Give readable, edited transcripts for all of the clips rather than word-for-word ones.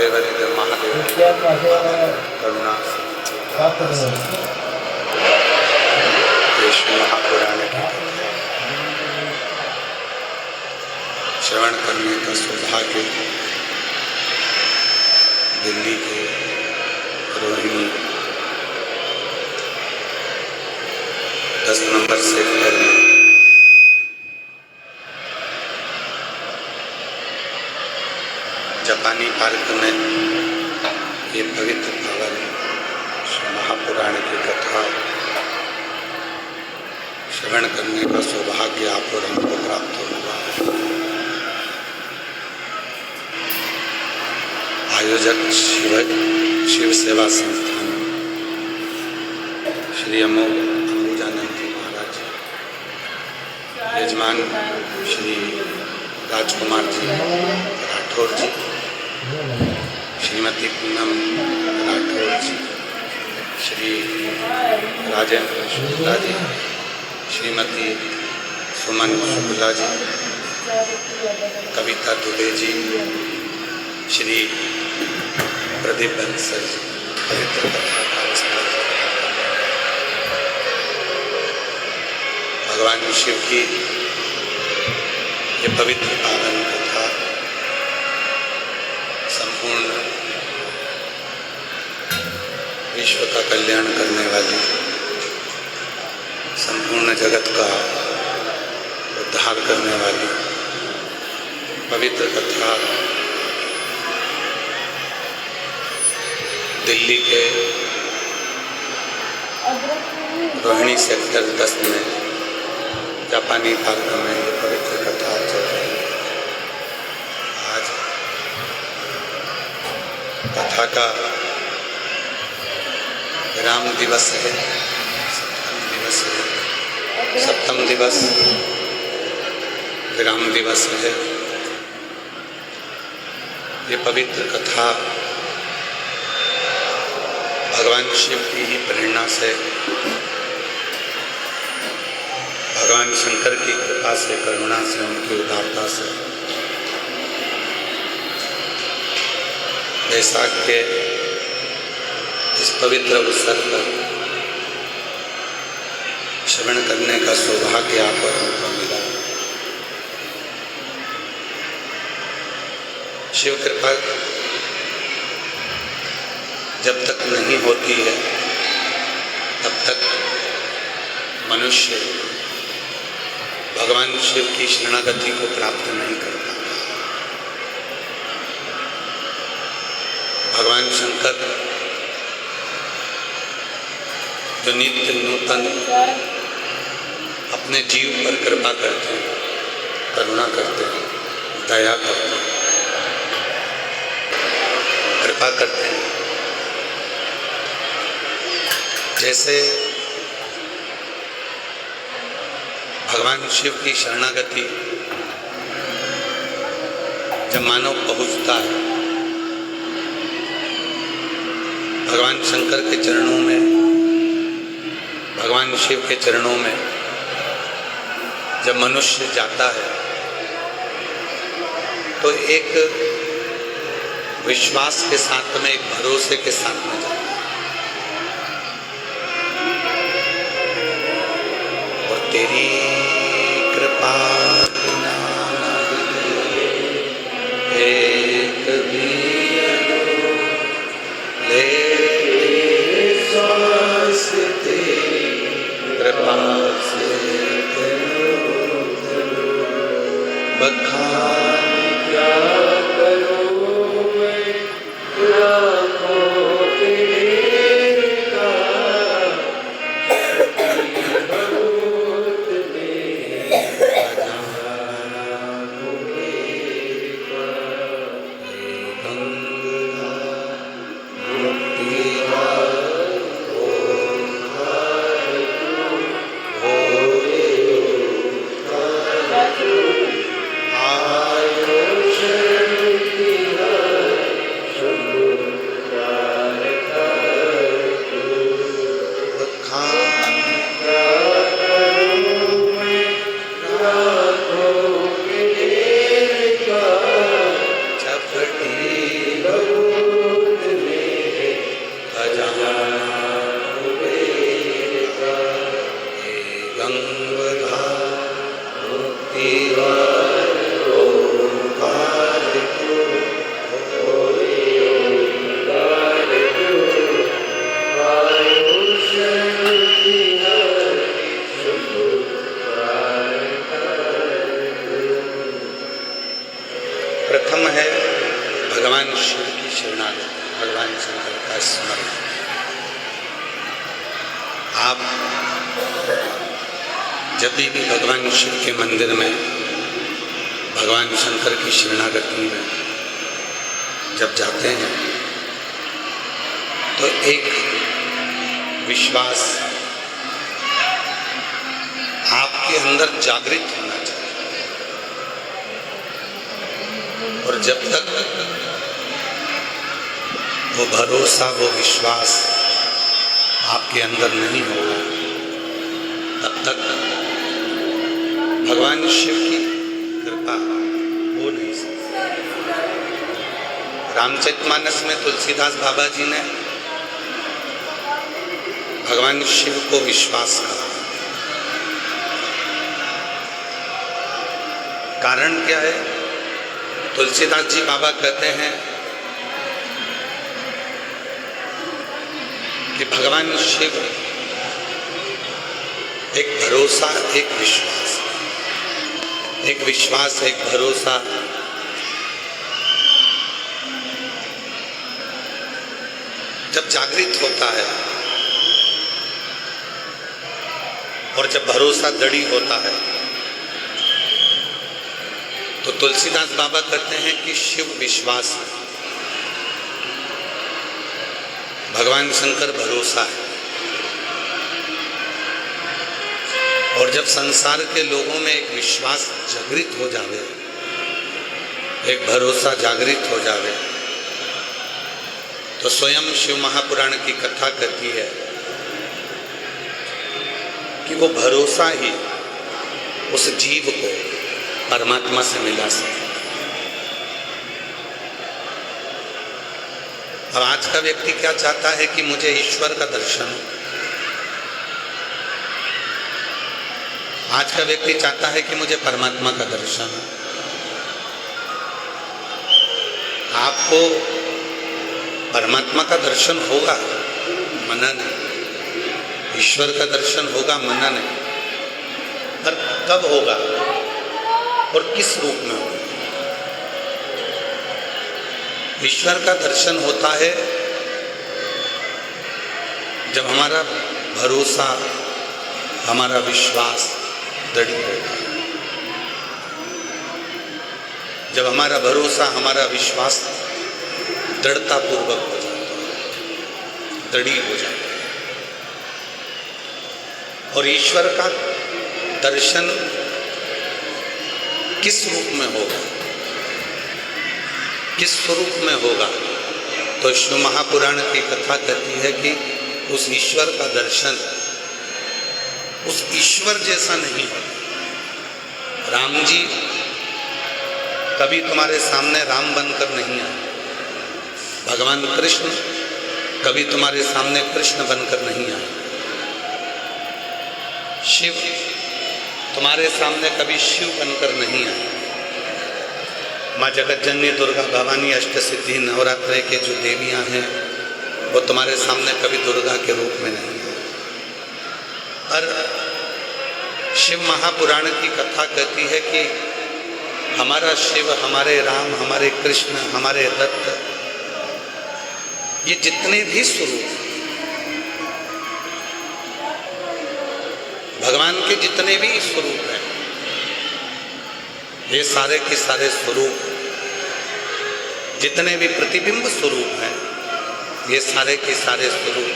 देवरिद महादेव करुणा विष्णु महापुराण की श्रवण करने का सौभाग्य दिल्ली के रोहिणी 10 नंबर सेक्टर में जापानी पार्क में ये पवित्र भवन महापुराण की कथा श्रवण करने का सौभाग्य आप और हमको प्राप्त हुआ। आयोजक शिव सेवा संस्थान श्री अम्बुजानंद जी महाराज, यजमान श्री राजकुमार जी राठौर जी, श्रीमती पूनम राठौर जी, श्री राजेंद्र शुक्ला जी, श्रीमती सुमन शुक्ला जी, कविता दुबे जी, श्री प्रदीप बंसल जी, पवित्र कथा का विस्तार। भगवान शिव की ये पवित्र पावन कथा संपूर्ण विश्व का कल्याण करने वाली, संपूर्ण जगत का उद्धार करने वाली पवित्र कथा दिल्ली के रोहिणी सेक्टर 10 में जापानी पार्क में ये पवित्र कथा चल रही है। आज कथा का विराम दिवस है, सप्तम दिवस विराम दिवस है। ये पवित्र कथा भगवान शिव की ही प्रेरणा से, भगवान शंकर की कृपा से, करुणा से, उनकी उदारता से वैशाख के इस पवित्र अवसर पर श्रवण करने का सौभाग्य आप और हमको मिला। शिव कृपा जब तक नहीं होती है तब तक मनुष्य भगवान शिव की शरणागति को प्राप्त नहीं करता। भगवान शंकर जो नित्य नूतन अपने जीव पर कृपा करते हैं, करुणा करते हैं, दया करते हैं, कृपा करते हैं, जैसे भगवान शिव की शरणागति जब मानव पहुंचता है भगवान शंकर के चरणों में, भगवान शिव के चरणों में जब मनुष्य जाता है तो एक विश्वास के साथ में, एक भरोसे के साथ में जाता है। और तेरी कृपा बिना एक भी ले श्वास तेरी कृपा से बखान क्या करो मैं लाखों तेरे का बहुत में भगवान शिव की शरणागति, भगवान शंकर का स्मरण। आप जब भी भगवान शिव के मंदिर में, भगवान शंकर की शरणागति में जब जाते हैं तो एक विश्वास आपके अंदर जागृत होना चाहिए। और जब तक वो भरोसा, वो विश्वास आपके अंदर नहीं होगा, तब तक भगवान शिव की कृपा हो नहीं सकती। रामचरितमानस में तुलसीदास बाबा जी ने भगवान शिव को विश्वास कहा। कारण क्या है? तुलसीदास जी बाबा कहते हैं कि भगवान शिव एक भरोसा, एक विश्वास, एक विश्वास, एक भरोसा जब जागृत होता है और जब भरोसा दृढ़ होता है तो तुलसीदास बाबा कहते हैं कि शिव विश्वास है, भगवान शंकर भरोसा है। और जब संसार के लोगों में एक विश्वास जागृत हो जावे, एक भरोसा जागृत हो जावे, तो स्वयं शिव महापुराण की कथा कहती है कि वो भरोसा ही उस जीव को परमात्मा से मिला सके। अब आज का व्यक्ति क्या चाहता है कि मुझे ईश्वर का दर्शन हो। आज का व्यक्ति चाहता है कि मुझे परमात्मा का दर्शन हो। आपको परमात्मा का दर्शन होगा, मना नहीं। ईश्वर का दर्शन होगा, मना नहीं। पर कब होगा और किस रूप में होगा? ईश्वर का दर्शन होता है जब हमारा भरोसा, हमारा विश्वास दृढ़ होता है। जब हमारा भरोसा, हमारा विश्वास दृढ़ता पूर्वक हो जाता है, दृढ़ हो जाता है। और ईश्वर का दर्शन किस रूप में होगा, किस स्वरूप में होगा? तो शिव महापुराण की कथा कहती है कि उस ईश्वर का दर्शन उस ईश्वर जैसा नहीं होता। राम जी कभी तुम्हारे सामने राम बनकर नहीं आए, भगवान कृष्ण कभी तुम्हारे सामने कृष्ण बनकर नहीं आए, शिव तुम्हारे सामने कभी शिव बनकर नहीं आए। माँ जगतजननी दुर्गा भवानी अष्टसिद्धि नवरात्र के जो देवियां हैं वो तुम्हारे सामने कभी दुर्गा के रूप में नहीं है। पर शिव महापुराण की कथा कहती है कि हमारा शिव, हमारे राम, हमारे कृष्ण, हमारे दत्त, ये जितने भी स्वरूप, भगवान के जितने भी स्वरूप हैं, ये सारे के सारे स्वरूप, जितने भी प्रतिबिंब स्वरूप हैं, ये सारे के सारे स्वरूप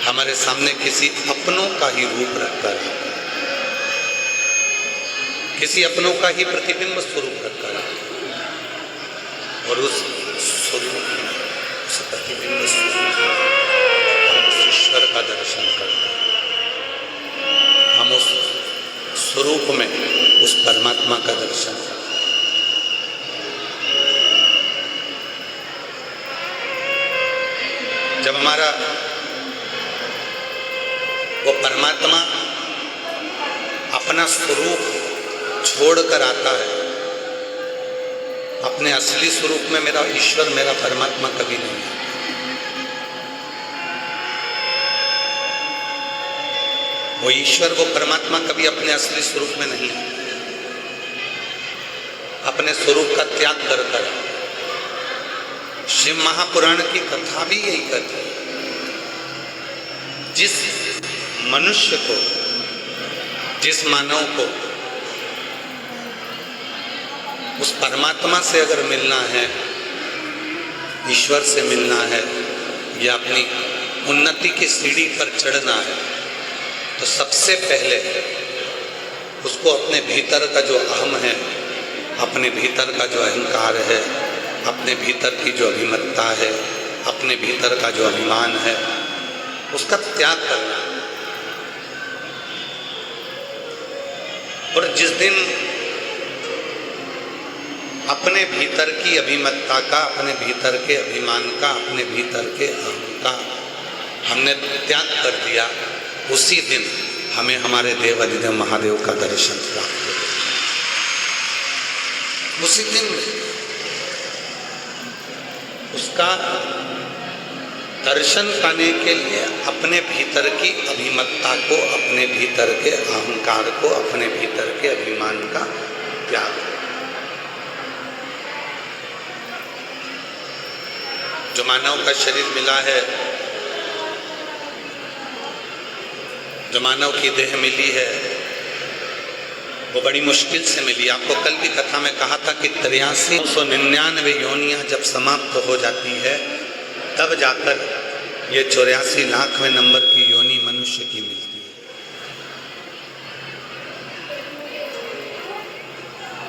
हमारे सामने किसी अपनों का ही रूप रखकर, किसी अपनों का ही प्रतिबिंब स्वरूप रखकर, और उस स्वरूप में, उस प्रतिबिंब स्वरूप में हम उस ईश्वर का दर्शन करते हैं। हम उस स्वरूप में उस परमात्मा का दर्शन करते हैं। जब हमारा वो परमात्मा अपना स्वरूप छोड़कर आता है, अपने असली स्वरूप में मेरा ईश्वर, मेरा परमात्मा कभी नहीं आता। वो ईश्वर, वो परमात्मा कभी अपने असली स्वरूप में नहीं आता। अपने स्वरूप का त्याग कर कर शिव महापुराण की कथा भी यही कहती है। जिस मनुष्य को, जिस मानव को उस परमात्मा से अगर मिलना है, ईश्वर से मिलना है, या अपनी उन्नति की सीढ़ी पर चढ़ना है, तो सबसे पहले उसको अपने भीतर का जो अहम है, अपने भीतर का जो अहंकार है, अपने भीतर की जो अभिमत्ता है, अपने भीतर का जो अभिमान है, उसका त्याग करना। और जिस दिन अपने भीतर की अभिमत्ता का, अपने भीतर के अभिमान का, अपने भीतर के अहम का हमने त्याग कर दिया, उसी दिन हमें हमारे देव अधिदेव महादेव का दर्शन प्राप्त हो। उसी दिन उसका दर्शन पाने के लिए अपने भीतर की अभिमत्ता को, अपने भीतर के अहंकार को, अपने भीतर के अभिमान का त्याग। जो मानव का शरीर मिला है, जो मानव की देह मिली है, वो बड़ी मुश्किल से मिली। आपको कल भी कथा में कहा था कि 8399 योनियां जब समाप्त हो जाती है, तब जाकर ये 84 लाखवें नंबर की योनि मनुष्य की मिलती है।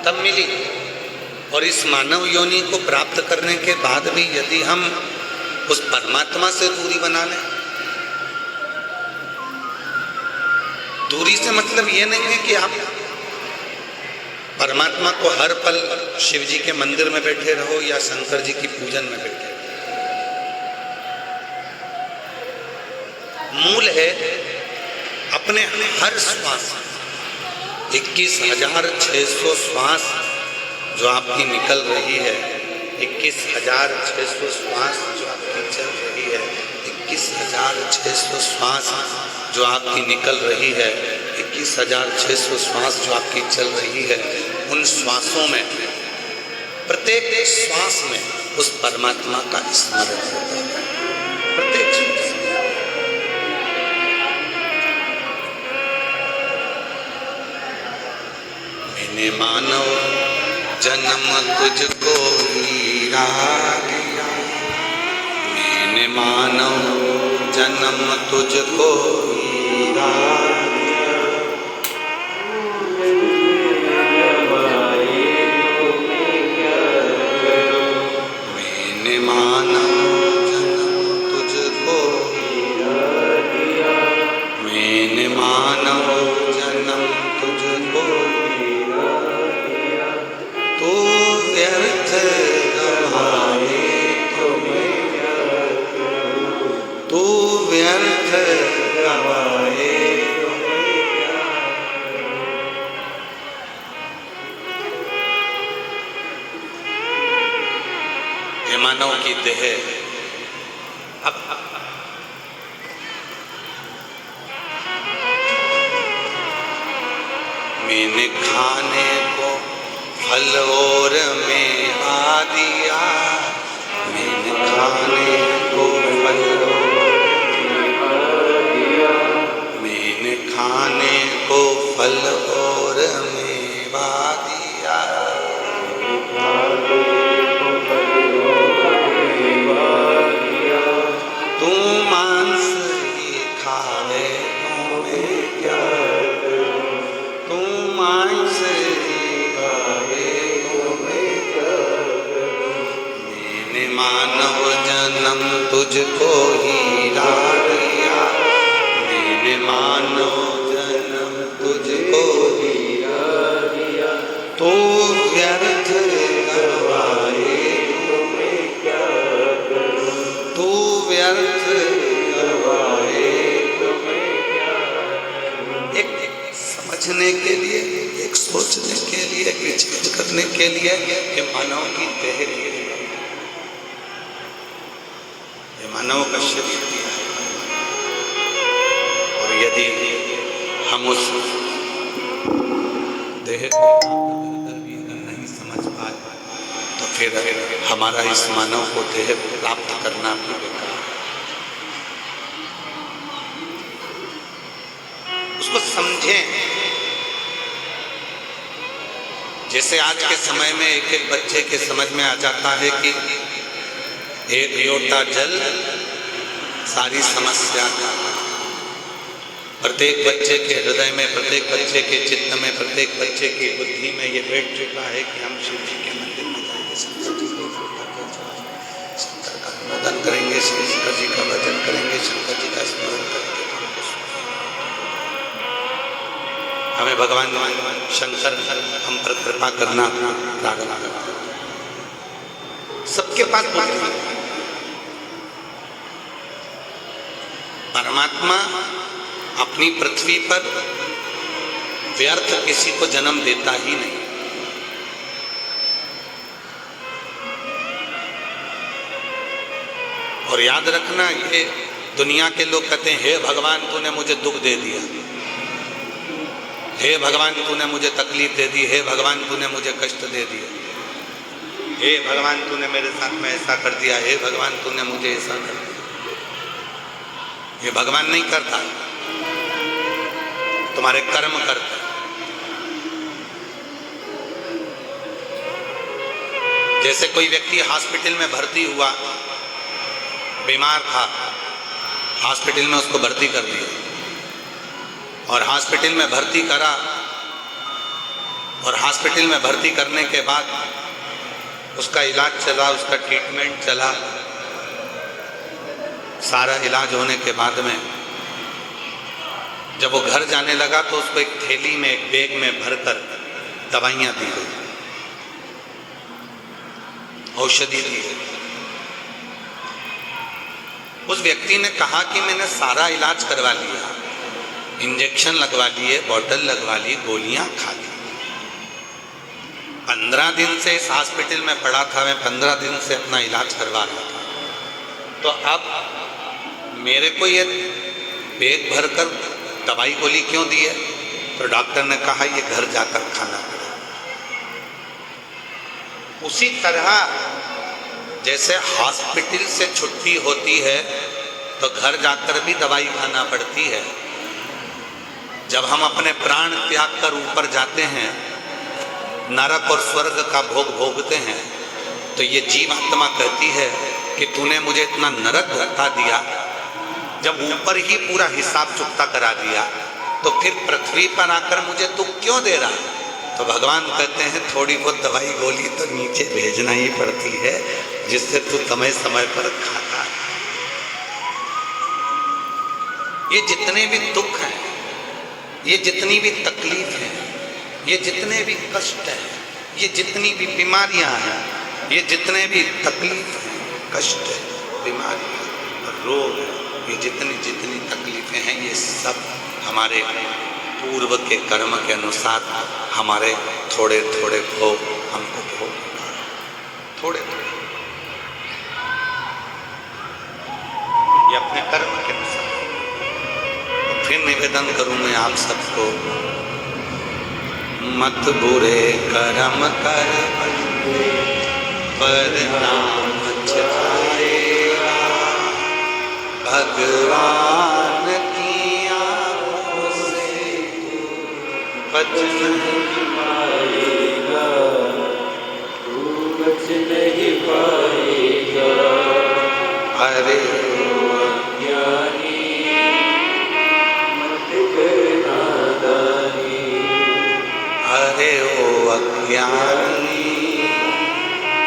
तब मिली। और इस मानव योनि को प्राप्त करने के बाद भी यदि हम उस परमात्मा से दूरी बना लें, दूरी से मतलब ये नहीं है कि आप परमात्मा को हर पल शिव जी के मंदिर में बैठे रहो या शंकर जी की पूजन में बैठे रहो। मूल है अपने हर श्वास, 21,600 श्वास जो आपकी निकल रही है, 21,600 श्वास जो आपकी चल रही है, 21,600 श्वास जो आपकी निकल रही है, 21,600 श्वास जो आपकी चल रही है, उन श्वासों में, प्रत्येक श्वास में उस परमात्मा का स्मरण होता है। प्रत्येक श्वास मैंने मानव जन्म तुझको हीरा दिया, मैंने मानव जन्म तुझको हीरा दिया, मैंने मानव जन्म तुझको हीरा दिया, मैंने मानव जन्म तुझको हीरा दिया, तू व्यर्थ गवाए तो मैं क्या करूं, तू व्यर्थ गवाए तो मैं क्या करूं। ये मानव की देह अब मैंने खाने को फल और में आ दिया, मैंने खाने को फल और में आ दिया, मैंने खाने को फल और में आ दिया, तू मांस ही खाए तो मैं क्या करूं, तू मांस ही खाए तो मैं क्या करूं। मैंने मानव जन्म तुझको हीरा दिया, मैंने मानव जन्म तुझको हीरा दिया, तू व्यर्थ गवाए तो मैं क्या करूं, तू व्यर्थ गवाए तो मैं क्या करूं। एक समझने के लिए, एक सोचने के लिए, एक विचार करने के लिए ये मानव की देह दी है, ये मानव का शरीर दिया है। और यदि हम उस देह को भी अगर नहीं समझ पाए तो फिर हमारा इस मानव को देह प्राप्त करना भी बेकार। उसको समझें। जैसे आज के समय में एक एक बच्चे के समझ में आ जाता है कि एक लोटा जल सारी समस्या का। प्रत्येक बच्चे के हृदय में, प्रत्येक बच्चे के चित्त में, प्रत्येक बच्चे की बुद्धि में ये बैठ चुका है कि हम शिव जी के मंदिर में जाएंगे, शंकर जी को शंकर का अनुमोदन करेंगे, शंकर जी का भजन करेंगे, शंकर जी का स्मरण करेंगे। हमें भगवान शंकर हम पर कृपा करना प्रार्थना करते हैं। सबके पास परमात्मा अपनी पृथ्वी पर व्यर्थ किसी को जन्म देता ही नहीं। और याद रखना, ये दुनिया के लोग कहते हैं हे भगवान तूने मुझे दुख दे दिया, हे भगवान तूने मुझे तकलीफ दे दी, हे भगवान तूने मुझे कष्ट दे दिया, हे भगवान तूने मेरे साथ में ऐसा कर दिया, हे भगवान तूने मुझे ऐसा कर दिया। ये भगवान नहीं करता, तुम्हारे कर्म करते। जैसे कोई व्यक्ति हॉस्पिटल में भर्ती हुआ, बीमार था, हॉस्पिटल में उसको भर्ती कर दिया और हॉस्पिटल में भर्ती करा, और हॉस्पिटल में भर्ती करने के बाद उसका इलाज चला, उसका ट्रीटमेंट चला। सारा इलाज होने के बाद में जब वो घर जाने लगा तो उसको एक थैली में, एक बैग में भरकर दवाइयाँ दी गई, औषधि दी गई। उस व्यक्ति ने कहा कि मैंने सारा इलाज करवा लिया, इंजेक्शन लगवा लिए, बॉटल लगवा ली, गोलियां खा ली, 15 दिन से इस हॉस्पिटल में पड़ा था, मैं 15 दिन से अपना इलाज करवा रहा था, तो अब मेरे को ये बैग भरकर दवाई गोली क्यों दी है? तो डॉक्टर ने कहा ये घर जाकर खाना पड़ेगा। उसी तरह जैसे हॉस्पिटल से छुट्टी होती है तो घर जाकर भी दवाई खाना पड़ती है। जब हम अपने प्राण त्याग कर ऊपर जाते हैं, नरक और स्वर्ग का भोग भोगते हैं, तो ये जीवात्मा कहती है कि तूने मुझे इतना नरक धक्का दिया, जब ऊपर ही पूरा हिसाब चुकता करा दिया, तो फिर पृथ्वी पर आकर मुझे तू क्यों दे रहा? तो भगवान कहते हैं थोड़ी बहुत दवाई गोली तो नीचे भेजना ही पड़ती है, जिससे तू समय समय पर खाता। ये जितने भी दुख हैं, ये जितनी भी तकलीफ है, ये जितने भी कष्ट है, ये जितनी भी बीमारियां हैं, ये जितने भी तकलीफ हैं, कष्ट है, बीमारियां, रोग है, ये जितनी जितनी तकलीफें हैं, ये सब हमारे पूर्व के कर्म के अनुसार हमारे थोड़े थोड़े भोग हमको भोग, थोड़े थोड़े, ये अपने कर्म के अनुसार। तो फिर निवेदन करूं मैं आप सबको, मत बुरे कर्म कर परिणाम छाएगा, भगवान की आँखों से बच नहीं पाएगा, तू बच नहीं पाएगा। अरे अज्ञानी मत कर नादानी, अरे ओ अज्ञानी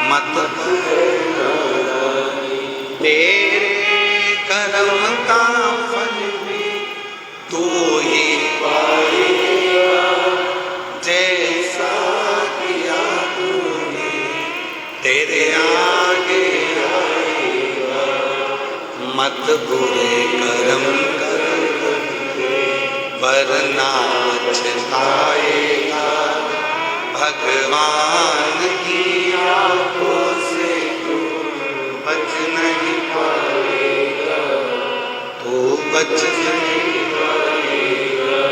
मत कर नादानी, तेरे कर्म का फल भी तू ही पाएगा, जैसा किया तूने तेरे आगे आएगा। मत बुरे कर्म कर वरना पछताएगा, भगवान की आँखों से तू बच नहीं पाएगा, तू बच नहीं पाएगा।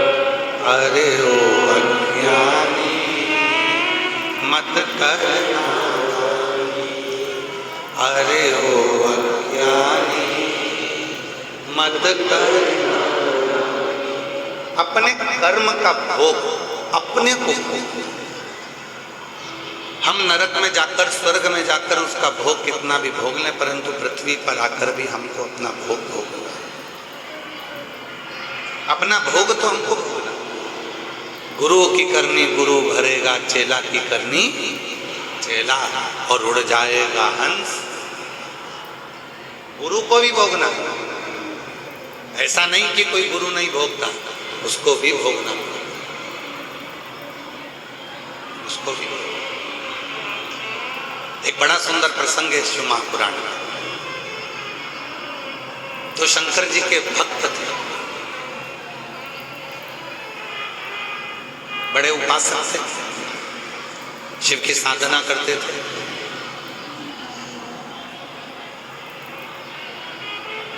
अरे ओ अज्ञानी मत करना, अरे ओ अज्ञानी मत करना, अपने कर्म का भोग अपने को भोग। हम नरक में जाकर स्वर्ग में जाकर उसका भोग कितना भी भोग लें, परंतु पृथ्वी पर आकर भी हमको अपना भोग भोगना, अपना भोग तो हमको भोगना। गुरु की करनी गुरु भरेगा, चेला की करनी चेला, और उड़ जाएगा हंस। गुरु को भी भोगना, ऐसा नहीं कि कोई गुरु नहीं भोगता, उसको भी भोगना, उसको भी। एक बड़ा सुंदर प्रसंग है शिव महापुराण में। तो शंकर जी के भक्त थे, बड़े उपासक थे, शिव की साधना करते थे।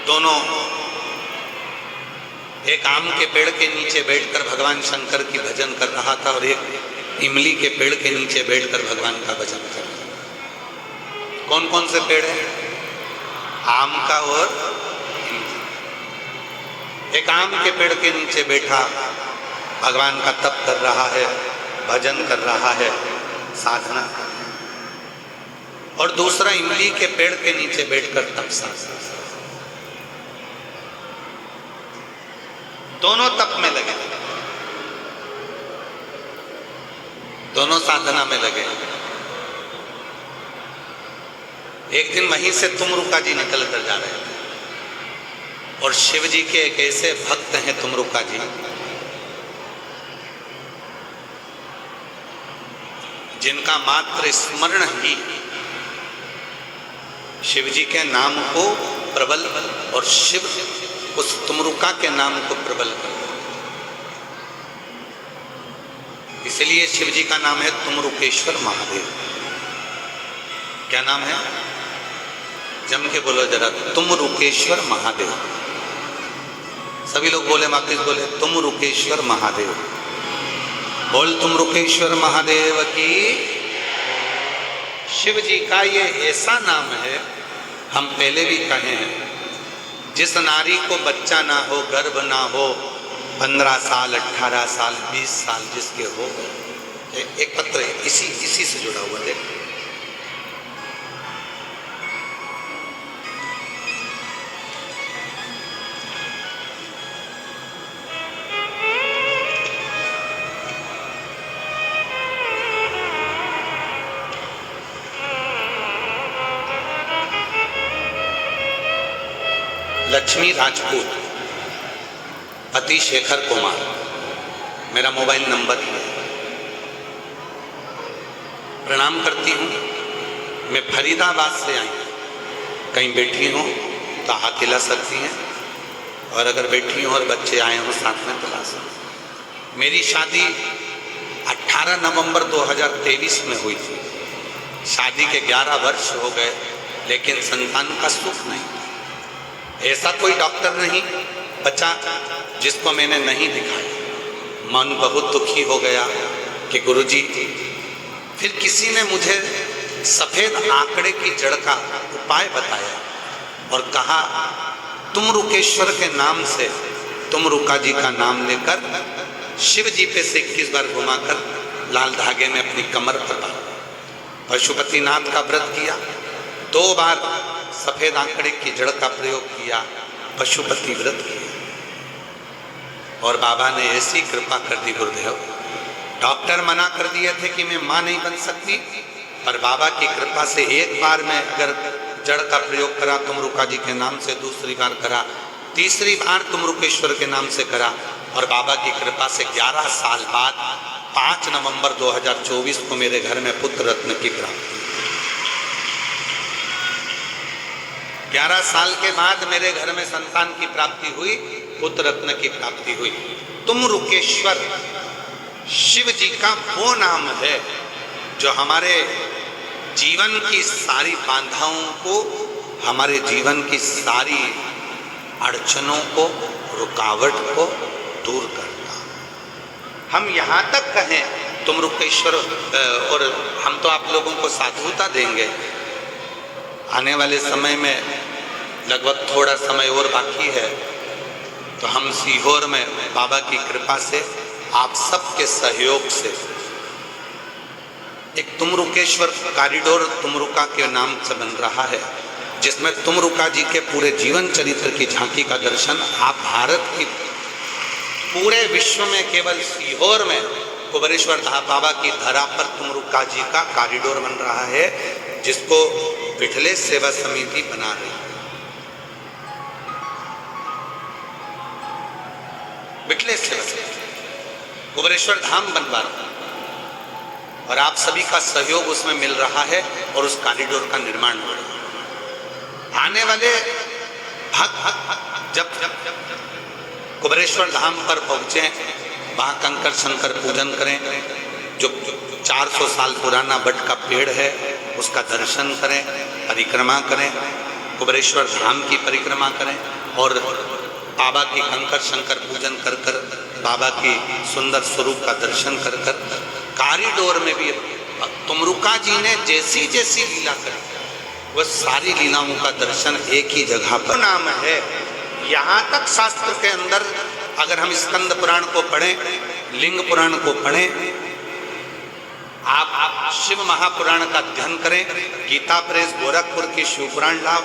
दोनों एक आम के पेड़ के नीचे बैठकर भगवान शंकर की भजन कर रहा था, और एक इमली के पेड़ के नीचे बैठकर भगवान का भजन कर रहा था। कौन कौन से पेड़ हैं? आम का और इमली। एक आम के पेड़ के नीचे बैठा भगवान का तप कर रहा है, भजन कर रहा है, साधना कर रहा है, और दूसरा इमली के पेड़ के नीचे बैठकर तप साधना। दोनों तप में लगे, दोनों साधना में लगे। एक दिन वहीं से तुमरुका जी निकल कर जा रहे थे, और शिव जी के एक ऐसे भक्त हैं तुमरुका जी, जिनका मात्र स्मरण ही शिव जी के नाम को प्रबल, और शिव उस तुमरुका के नाम को प्रबल कर दो। इसलिए शिव जी का नाम है तुमरुकेश्वर महादेव। क्या नाम है? जम के बोलो जरा, तुमरुकेश्वर महादेव। सभी लोग बोले, वापिस बोले, तुमरुकेश्वर महादेव। बोल तुमरुकेश्वर महादेव की। शिव जी का ये ऐसा नाम है, हम पहले भी कहे हैं, जिस नारी को बच्चा ना हो, गर्भ ना हो, 15 साल 18 साल 20 साल जिसके हो, एक पत्र इसी से जुड़ा हुआ देख। लक्ष्मी राजपूत, पति शेखर कुमार, मेरा मोबाइल नंबर है। प्रणाम करती हूँ। मैं फरीदाबाद से आई हूँ, कहीं बैठी हूँ तो हाथ हिला सकती हैं, और अगर बैठी हूँ और बच्चे आए हों साथ में तो ला सकती। मेरी शादी 18 नवंबर 2023 में हुई थी। शादी के 11 वर्ष हो गए, लेकिन संतान का सुख नहीं। ऐसा कोई डॉक्टर नहीं बचा जिसको मैंने नहीं दिखाया। मन बहुत दुखी हो गया कि गुरुजी, फिर किसी ने मुझे सफेद आंकड़े की जड़ का उपाय बताया और कहा, तुमरुकेश्वर के नाम से तुमरुका जी का नाम लेकर शिव जी पे से 21 बार घुमाकर लाल धागे में अपनी कमर पर बांधा। पशुपतिनाथ का व्रत किया, 2 बार सफेद आंकड़े की जड़ का प्रयोग किया, पशुपति व्रत किया, और बाबा ने ऐसी कृपा कर दी गुरुदेव। डॉक्टर मना कर दिए थे कि मैं मां नहीं बन सकती, पर बाबा की कृपा से एक बार में अगर जड़ का प्रयोग करा तुमरुका जी के नाम से, दूसरी बार करा, तीसरी बार तुमरुकेश्वर के नाम से करा, और बाबा की कृपा से 11 साल बाद 5 नवंबर 2024 को मेरे घर में पुत्र रत्न की प्राप्ति। 11 साल के बाद मेरे घर में संतान की प्राप्ति हुई, पुत्र रत्न की प्राप्ति हुई। तुमरुकेश्वर शिव जी का वो नाम है जो हमारे जीवन की सारी बाधाओं को, हमारे जीवन की सारी अड़चनों को, रुकावट को दूर करता। हम यहाँ तक कहें तुमरुकेश्वर, और हम तो आप लोगों को साधुता देंगे, आने वाले समय में लगभग थोड़ा समय और बाकी है, तो हम सीहोर में बाबा की कृपा से आप सबके सहयोग से एक तुमरुकेश्वर कॉरिडोर तुमरुका के नाम से बन रहा है, जिसमें तुमरुका जी के पूरे जीवन चरित्र की झांकी का दर्शन आप भारत की पूरे विश्व में केवल सीहोर में कुबेरेश्वर बाबा की धरा पर तुमरुका जी का कॉरिडोर बन रहा है, जिसको विठलेश सेवा समिति बना रही है। विठलेश सेवा समिति कुबेरेश्वर धाम बनवा रहा है और आप सभी का सहयोग उसमें मिल रहा है और उस कॉरिडोर का निर्माण हो रहा है। आने वाले भक्त जब कुबेरेश्वर धाम पर पहुंचे, वहां कंकर शंकर पूजन करें, जो 400 साल पुराना बट का पेड़ है उसका दर्शन करें, परिक्रमा करें, कुबेरेश्वर धाम की परिक्रमा करें और बाबा की कंकर शंकर पूजन कर कर बाबा की सुंदर स्वरूप का दर्शन कर कर कॉरिडोर में भी तुमरुका जी ने जैसी जैसी लीला करी वह सारी लीलाओं का दर्शन एक ही जगह पर नाम है। यहाँ तक शास्त्र के अंदर अगर हम स्कंद पुराण को पढ़ें, लिंग पुराण को पढ़ें, आप शिव महापुराण का अध्ययन करें, गीता प्रेस गोरखपुर की शिव पुराण लाभ,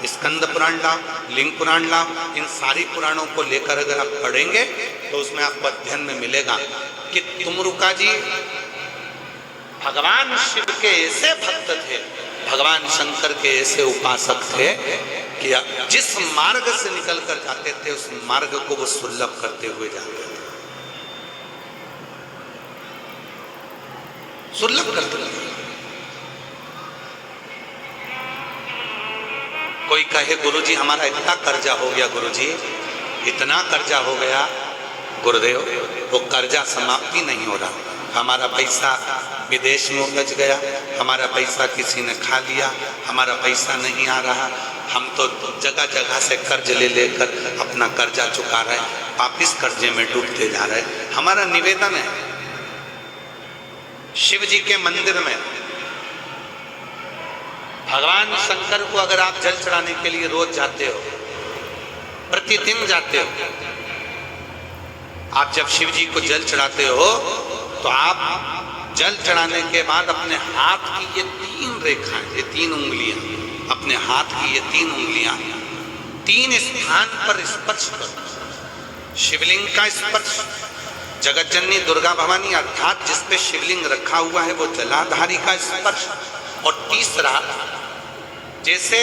स्कंद पुराण लाभ, लिंग पुराण लाभ, इन सारी पुराणों को लेकर अगर आप पढ़ेंगे तो उसमें आपको अध्ययन में मिलेगा कि तुमरुका जी भगवान शिव के ऐसे भक्त थे, भगवान शंकर के ऐसे उपासक थे कि जिस मार्ग से निकल कर जाते थे उस मार्ग को वो सुलभ करते हुए जाते थे, सुलभ करते थे। कोई कहे गुरुजी हमारा इतना कर्जा हो गया, गुरुजी इतना कर्जा हो गया, गुरुदेव वो कर्जा समाप्ति नहीं हो रहा, हमारा पैसा विदेश में उलझ गया, हमारा पैसा किसी ने खा लिया, हमारा पैसा नहीं आ रहा, हम तो जगह जगह से कर्ज ले लेकर अपना कर्जा चुका रहे हैं, वापिस कर्जे में डूबते जा रहे हैं। हमारा निवेदन है शिव जी के मंदिर में भगवान शंकर को अगर आप जल चढ़ाने के लिए रोज जाते हो, प्रतिदिन जाते हो, आप जब शिव जी को जल चढ़ाते हो तो आप जल चढ़ाने के बाद अपने हाथ की ये 3 रेखाएं, ये 3 उंगलियां, अपने हाथ की ये 3 उंगलियां 3 स्थान पर स्पर्श करो। शिवलिंग का स्पर्श, जगत जननी दुर्गा भवानी अर्थात जिसपे शिवलिंग रखा हुआ है वो जलाधारी का स्पर्श, और तीसरा जैसे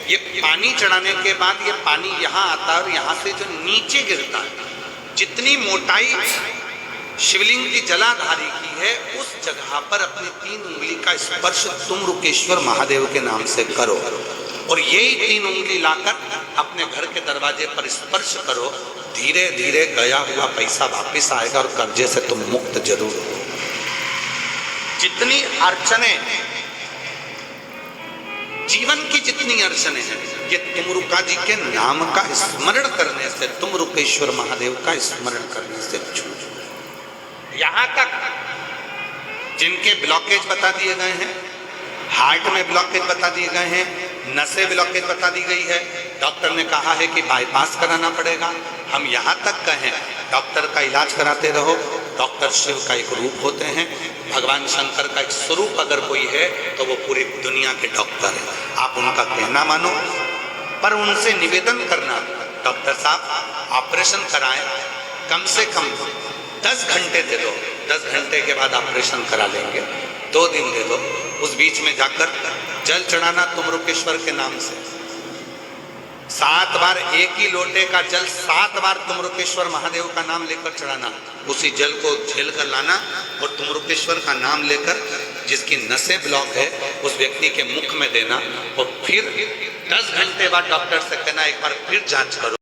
ये पानी चढ़ाने के बाद ये पानी यहाँ आता है और यहाँ से जो नीचे गिरता है, जितनी मोटाई शिवलिंग की जलाधारी की है उस जगह पर अपनी 3 उंगली का स्पर्श तुमरुकेश्वर महादेव के नाम से करो, और यही 3 उंगली लाकर अपने घर के दरवाजे पर स्पर्श करो। धीरे धीरे गया हुआ पैसा वापस आएगा और कर्जे से तुम मुक्त जरूर हो। जितनी अड़चने, जीवन की जितनी अड़चने हैं, ये तुमरुका जी के नाम का स्मरण करने से, तुमरुकेश्वर महादेव का स्मरण करने से छूट। यहाँ तक जिनके ब्लॉकेज बता दिए गए हैं, हार्ट में ब्लॉकेज बता दिए गए हैं, नसें ब्लॉकेज बता दी गई है, डॉक्टर ने कहा है कि बाईपास कराना पड़ेगा। हम यहाँ तक कहें डॉक्टर का इलाज कराते रहो, डॉक्टर शिव का एक रूप होते हैं, भगवान शंकर का एक स्वरूप अगर कोई है तो वो पूरी दुनिया के डॉक्टर है। आप उनका कहना मानो, पर उनसे निवेदन करना, डॉक्टर साहब ऑपरेशन कराएं, कम से कम 10 घंटे दे दो, 10 घंटे के बाद ऑपरेशन करा लेंगे, 2 दिन दे दो, उस बीच में जाकर जल चढ़ाना तुमरुकेश्वर के नाम से 7 बार, एक ही लोटे का जल 7 बार तुमरुकेश्वर महादेव का नाम लेकर चढ़ाना, उसी जल को झेल कर लाना और तुमरुकेश्वर का नाम लेकर जिसकी नसें ब्लॉक है उस व्यक्ति के मुख में देना, और फिर 10 घंटे बाद डॉक्टर से कहना एक बार फिर जांच करो।